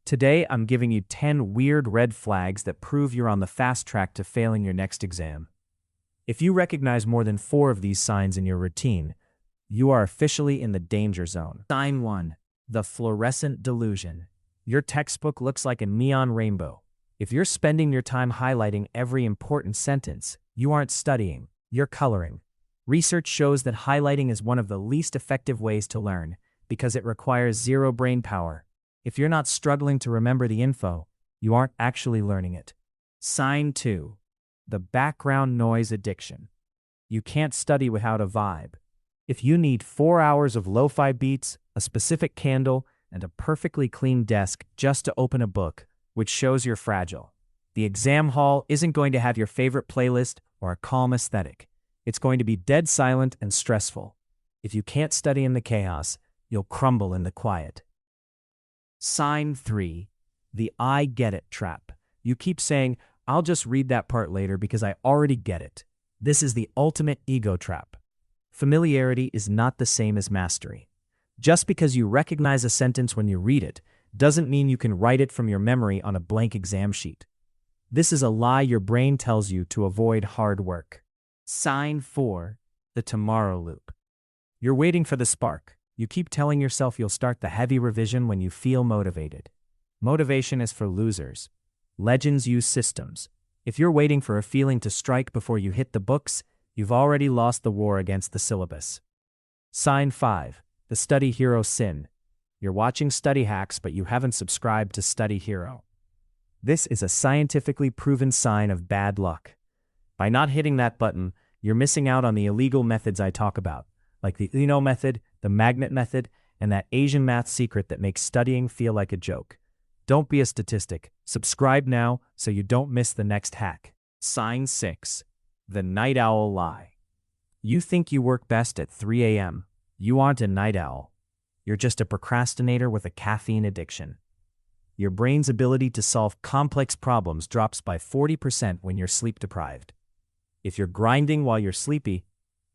Today, I'm giving you 10 weird red flags that prove you're on the fast track to failing your next exam. If you recognize more than 4 of these signs in your routine, you are officially in the danger zone. Sign 1. The fluorescent delusion. Your textbook looks like a neon rainbow. If you're spending your time highlighting every important sentence, you aren't studying, you're coloring. Research shows that highlighting is one of the least effective ways to learn because it requires zero brain power. If you're not struggling to remember the info, you aren't actually learning it. Sign 2. The background noise addiction. You can't study without a vibe. If you need 4 hours of lo-fi beats, a specific candle, and a perfectly clean desk just to open a book, which shows you're fragile, the exam hall isn't going to have your favorite playlist or a calm aesthetic. It's going to be dead silent and stressful. If you can't study in the chaos, you'll crumble in the quiet. Sign 3. The I get it trap. You keep saying, I'll just read that part later because I already get it. This is the ultimate ego trap. Familiarity is not the same as mastery. Just because you recognize a sentence when you read it, doesn't mean you can write it from your memory on a blank exam sheet. This is a lie your brain tells you to avoid hard work. Sign 4. The tomorrow loop. You're waiting for the spark. You keep telling yourself you'll start the heavy revision when you feel motivated. Motivation is for losers. Legends use systems. If you're waiting for a feeling to strike before you hit the books, you've already lost the war against the syllabus. Sign 5. The study hero sin. You're watching study hacks, but you haven't subscribed to Study Hero. This is a scientifically proven sign of bad luck. By not hitting that button, you're missing out on the illegal methods I talk about, like the Uno method, the magnet method, and that Asian math secret that makes studying feel like a joke. Don't be a statistic. Subscribe now so you don't miss the next hack. Sign 6. The night owl lie. You think you work best at 3 a.m. You aren't a night owl. You're just a procrastinator with a caffeine addiction. Your brain's ability to solve complex problems drops by 40% when you're sleep deprived. If you're grinding while you're sleepy,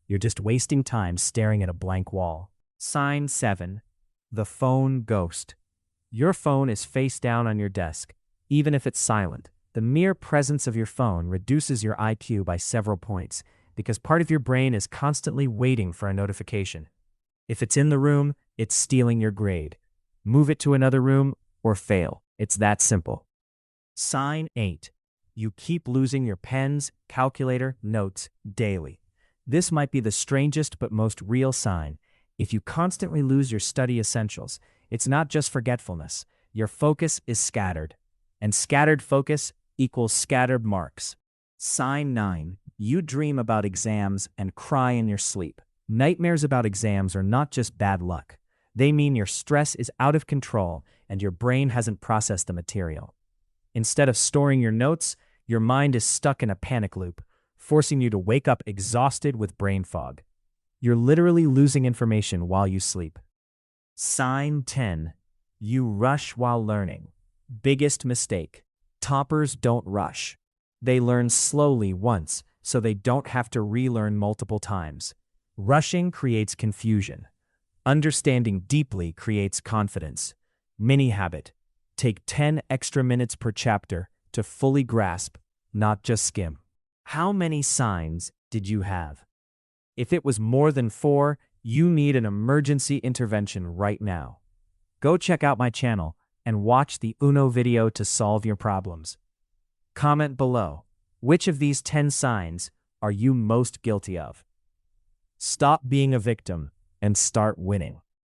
you're just wasting time staring at a blank wall. Sign 7. The phone ghost. Your phone is face down on your desk, even if it's silent. The mere presence of your phone reduces your IQ by several points because part of your brain is constantly waiting for a notification. If it's in the room, it's stealing your grade. Move it to another room or fail. It's that simple. Sign 8. You keep losing your pens, calculator, notes daily. This might be the strangest but most real sign. If you constantly lose your study essentials, it's not just forgetfulness. Your focus is scattered. And scattered focus equals scattered marks. Sign 9. You dream about exams and cry in your sleep. Nightmares about exams are not just bad luck. They mean your stress is out of control and your brain hasn't processed the material. Instead of storing your notes, your mind is stuck in a panic loop, forcing you to wake up exhausted with brain fog. You're literally losing information while you sleep. Sign 10. You rush while learning. Biggest mistake. Toppers don't rush. They learn slowly once, so they don't have to relearn multiple times. Rushing creates confusion. Understanding deeply creates confidence. Mini habit. Take 10 extra minutes per chapter to fully grasp, not just skim. How many signs did you have? If it was more than 4, you need an emergency intervention right now. Go check out my channel and watch the Uno video to solve your problems. Comment below, which of these 10 signs are you most guilty of? Stop being a victim and start winning.